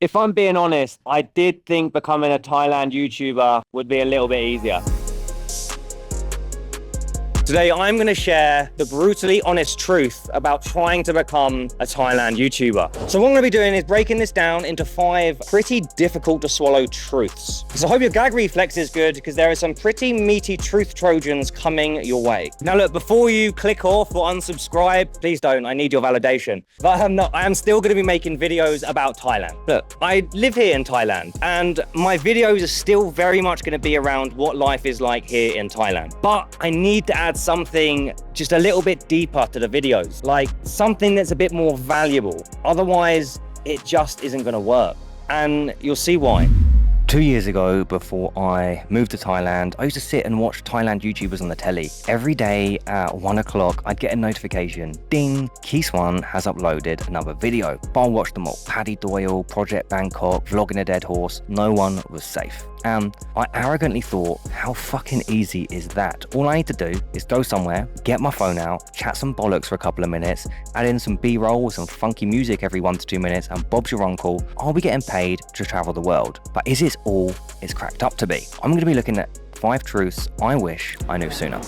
If I'm being honest, I did think becoming a Thailand YouTuber would be a little bit easier. Today, I'm going to share the brutally honest truth about trying to become a Thailand YouTuber. So what I'm going to be doing is breaking this down into 5 pretty difficult to swallow truths. So I hope your gag reflex is good because there are some pretty meaty truth trojans coming your way. Now look, before you click off or unsubscribe, please don't, I need your validation. But I am still going to be making videos about Thailand. Look, I live here in Thailand and my videos are still very much going to be around what life is like here in Thailand. But I need to add something just a little bit deeper to the videos, like something that's a bit more valuable. Otherwise, it just isn't going to work. And you'll see why. 2 years ago, before I moved to Thailand, I used to sit and watch Thailand YouTubers on the telly. Every day at 1 o'clock, I'd get a notification. Ding, Keeswan has uploaded another video. But I'll watch them all. Paddy Doyle, Project Bangkok, Vlogging a Dead Horse. No one was safe. And I arrogantly thought, how fucking easy is that? All I need to do is go somewhere, get my phone out, chat some bollocks for a couple of minutes, add in some B-roll with some funky music every 1 to 2 minutes, and Bob's your uncle. I'll be getting paid to travel the world. But is this all it's cracked up to be? I'm going to be looking at 5 truths I wish I knew sooner.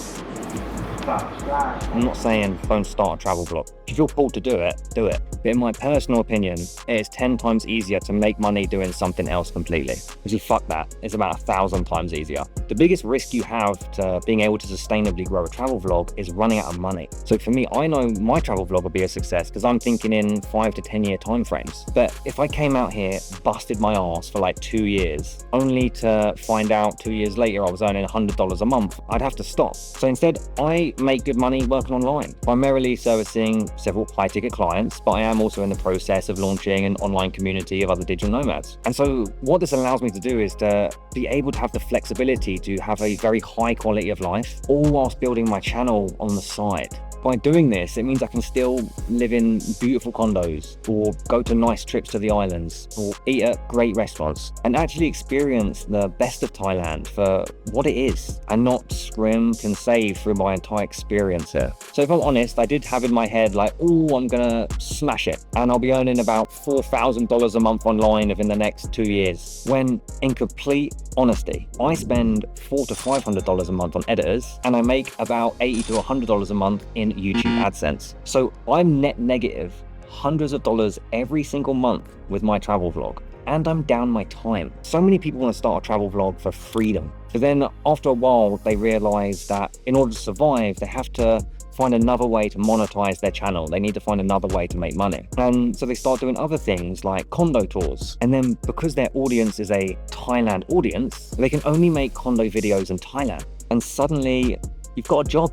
I'm not saying don't start a travel vlog. If you feel called to do it, do it. But in my personal opinion, it is 10 times easier to make money doing something else completely. Because fuck that, it's about 1,000 times easier. The biggest risk you have to being able to sustainably grow a travel vlog is running out of money. So for me, I know my travel vlog will be a success because I'm thinking in 5 to 10 year timeframes. But if I came out here, busted my ass for like 2 years, only to find out 2 years later I was earning $100 a month, I'd have to stop. So instead, I make good money working online, primarily servicing several high ticket clients, but I am also in the process of launching an online community of other digital nomads. And so what this allows me to do is to be able to have the flexibility to have a very high quality of life, all whilst building my channel on the side. By doing this, it means I can still live in beautiful condos or go to nice trips to the islands or eat at great restaurants and actually experience the best of Thailand for what it is and not scrimp and save through my entire experience here. So if I'm honest, I did have in my head like, oh, I'm gonna smash it and I'll be earning about $4,000 a month online within the next 2 years. When in complete honesty, I spend $400 to $500 a month on editors and I make about $80 to $100 a month in YouTube AdSense. So I'm net negative hundreds of dollars every single month with my travel vlog. And I'm down my time. So many people want to start a travel vlog for freedom. But then after a while, they realize that in order to survive, they have to find another way to monetize their channel. They need to find another way to make money. And so they start doing other things like condo tours. And then because their audience is a Thailand audience, they can only make condo videos in Thailand. And suddenly you've got a job.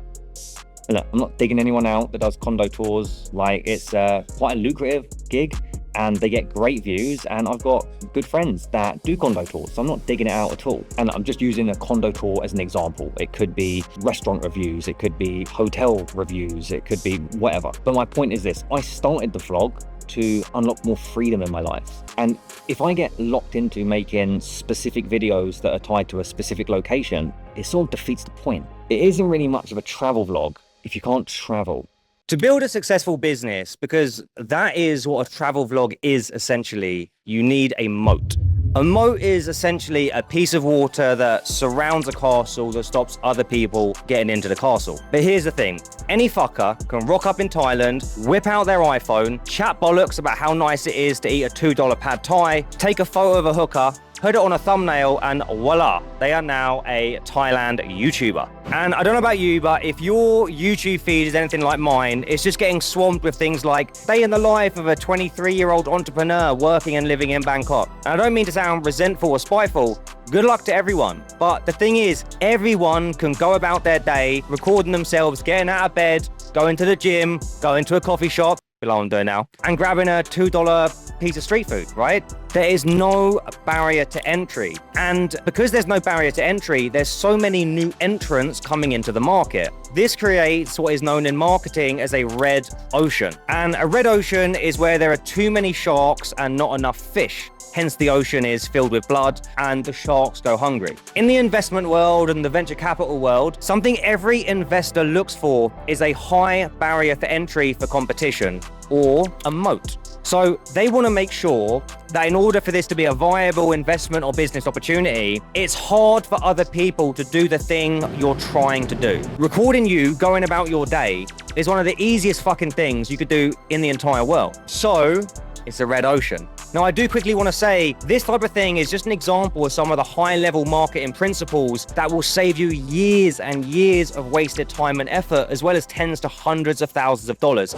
Look, I'm not digging anyone out that does condo tours. Like it's quite a lucrative gig and they get great views. And I've got good friends that do condo tours. So I'm not digging it out at all. And I'm just using a condo tour as an example. It could be restaurant reviews. It could be hotel reviews. It could be whatever. But my point is this, I started the vlog to unlock more freedom in my life. And if I get locked into making specific videos that are tied to a specific location, it sort of defeats the point. It isn't really much of a travel vlog if you can't travel. To build a successful business, because that is what a travel vlog is essentially, you need a moat. A moat is essentially a piece of water that surrounds a castle that stops other people getting into the castle. But here's the thing, any fucker can rock up in Thailand, whip out their iPhone, chat bollocks about how nice it is to eat a $2 pad Thai, take a photo of a hooker, put it on a thumbnail, and voila, they are now a Thailand YouTuber. And I don't know about you, but if your YouTube feed is anything like mine, it's just getting swamped with things like day in the life of a 23-year-old entrepreneur working and living in Bangkok. And I don't mean to sound resentful or spiteful, good luck to everyone. But the thing is, everyone can go about their day, recording themselves, getting out of bed, going to the gym, going to a coffee shop, below I'm doing now, and grabbing a $2 piece of street food, right? There is no barrier to entry. And because there's no barrier to entry, there's so many new entrants coming into the market. This creates what is known in marketing as a red ocean. And a red ocean is where there are too many sharks and not enough fish. Hence the ocean is filled with blood and the sharks go hungry. In the investment world and the venture capital world, something every investor looks for is a high barrier for entry for competition, or a moat. So they want to make sure that in order for this to be a viable investment or business opportunity, it's hard for other people to do the thing you're trying to do. Recording you going about your day is one of the easiest fucking things you could do in the entire world. So it's a red ocean. Now, I do quickly want to say this type of thing is just an example of some of the high-level marketing principles that will save you years and years of wasted time and effort, as well as tens to hundreds of thousands of dollars.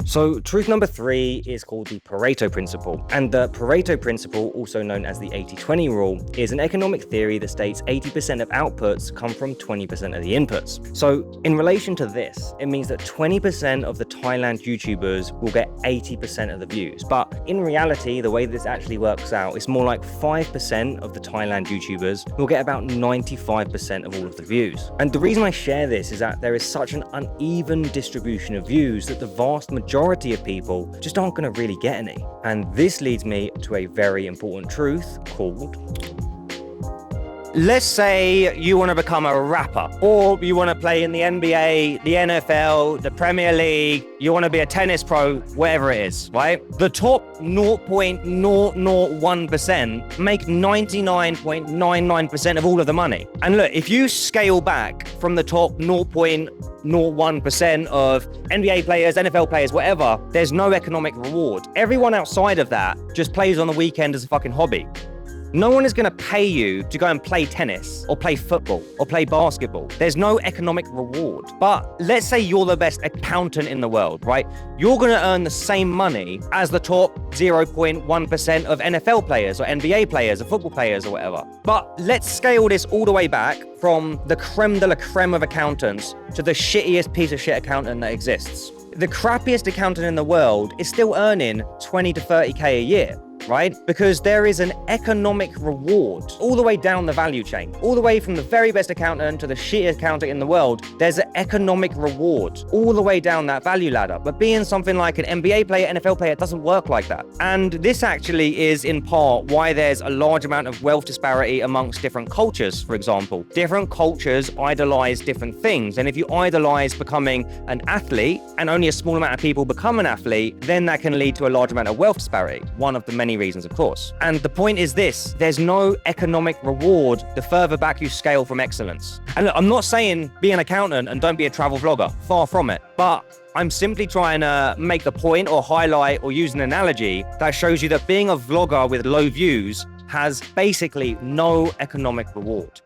So truth number 3 is called the Pareto principle. And the Pareto principle, also known as the 80-20 rule, is an economic theory that states 80% of outputs come from 20% of the inputs. So in relation to this, it means that 20% of the Thailand YouTubers will get 80% of the views. But in reality, the way this actually works out, it's more like 5% of the Thailand YouTubers will get about 95% of all of the views. And the reason I share this is that there is such an uneven distribution of views that the vast majority of people just aren't going to really get any. And this leads me to a very important truth called, let's say you want to become a rapper, or you want to play in the NBA, the NFL, the Premier League, you want to be a tennis pro, whatever it is, right? The top 0.001% make 99.99% of all of the money. And look, if you scale back from the top 0.01% of NBA players, NFL players, whatever, there's no economic reward. Everyone outside of that just plays on the weekend as a fucking hobby. No one is going to pay you to go and play tennis or play football or play basketball. There's no economic reward. But let's say you're the best accountant in the world, right? You're going to earn the same money as the top 0.1% of NFL players or NBA players or football players or whatever. But let's scale this all the way back from the creme de la creme of accountants to the shittiest piece of shit accountant that exists. The crappiest accountant in the world is still earning 20 to 30K a year. Right? Because there is an economic reward all the way down the value chain, all the way from the very best accountant to the shittiest accountant in the world. There's an economic reward all the way down that value ladder. But being something like an NBA player, NFL player, it doesn't work like that. And this actually is in part why there's a large amount of wealth disparity amongst different cultures, for example. Different cultures idolize different things. And if you idolize becoming an athlete and only a small amount of people become an athlete, then that can lead to a large amount of wealth disparity. One of the many reasons, of course. And the point is this, there's no economic reward the further back you scale from excellence. And look, I'm not saying be an accountant and don't be a travel vlogger, far from it. But I'm simply trying to make the point or highlight or use an analogy that shows you that being a vlogger with low views has basically no economic reward.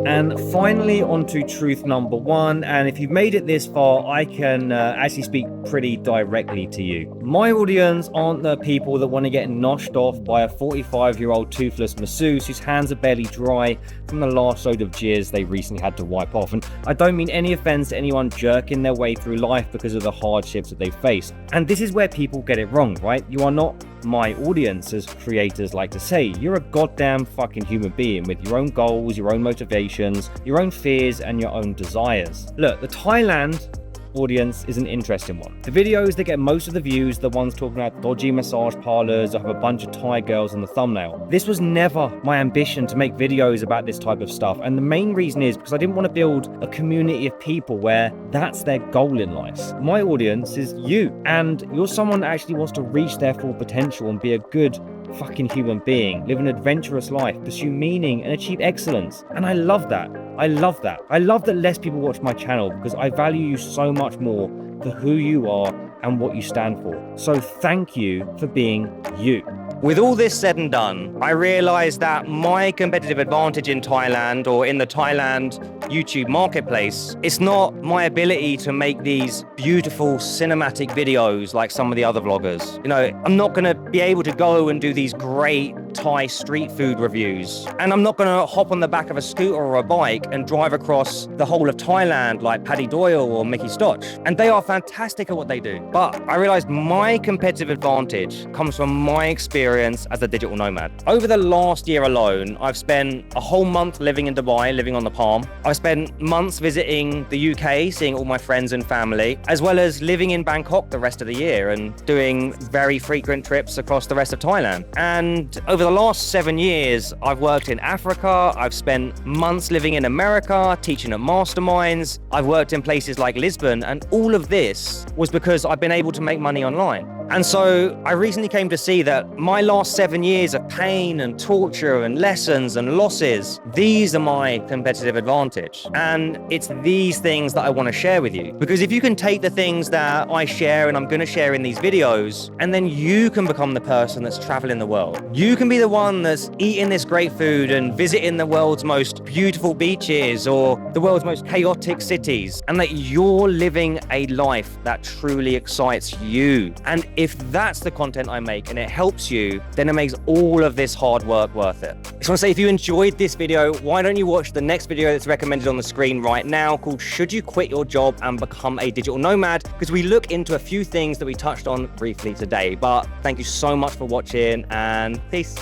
And finally, on to truth number 1. And if you've made it this far, I can actually speak pretty directly to you. My audience aren't the people that want to get noshed off by a 45-year-old toothless masseuse whose hands are barely dry from the last load of jizz they recently had to wipe off. And I don't mean any offense to anyone jerking their way through life because of the hardships that they face. And this is where people get it wrong, right? You are not my audience, as creators like to say. You're a goddamn fucking human being with your own goals, your own motivations, your own fears, and your own desires. Look, the Thailand audience is an interesting one. The videos that get most of the views, the ones talking about dodgy massage parlors or have a bunch of Thai girls in the thumbnail. This was never my ambition to make videos about this type of stuff. And the main reason is because I didn't want to build a community of people where that's their goal in life. My audience is you, and you're someone that actually wants to reach their full potential and be a good fucking human being, live an adventurous life, pursue meaning and achieve excellence. And I love that. I love that. I love that less people watch my channel because I value you so much more for who you are and what you stand for. So thank you for being you. With all this said and done, I realized that my competitive advantage in Thailand or in the Thailand YouTube marketplace, it's not my ability to make these beautiful cinematic videos like some of the other vloggers. You know, I'm not going to be able to go and do these great Thai street food reviews. And I'm not going to hop on the back of a scooter or a bike and drive across the whole of Thailand like Paddy Doyle or Mickey Stotch. And they are fantastic at what they do. But I realized my competitive advantage comes from my experience as a digital nomad. Over the last year alone, I've spent a whole month living in Dubai, living on the Palm. I've spent months visiting the UK, seeing all my friends and family, as well as living in Bangkok the rest of the year and doing very frequent trips across the rest of Thailand. And over the last 7 years, I've worked in Africa, I've spent months living in America, teaching at masterminds, I've worked in places like Lisbon, and all of this was because I've been able to make money online. And so I recently came to see that my last 7 years of pain and torture and lessons and losses, these are my competitive advantage. And it's these things that I want to share with you. Because if you can take the things that I share and I'm going to share in these videos, and then you can become the person that's traveling the world. You can be the one that's eating this great food and visiting the world's most beautiful beaches or the world's most chaotic cities, and that you're living a life that truly excites you. And if that's the content I make and it helps you, then it makes all of this hard work worth it. I just want to say, if you enjoyed this video, why don't you watch the next video that's recommended on the screen right now called Should You Quit Your Job and Become a Digital Nomad? Because we look into a few things that we touched on briefly today. But thank you so much for watching, and peace.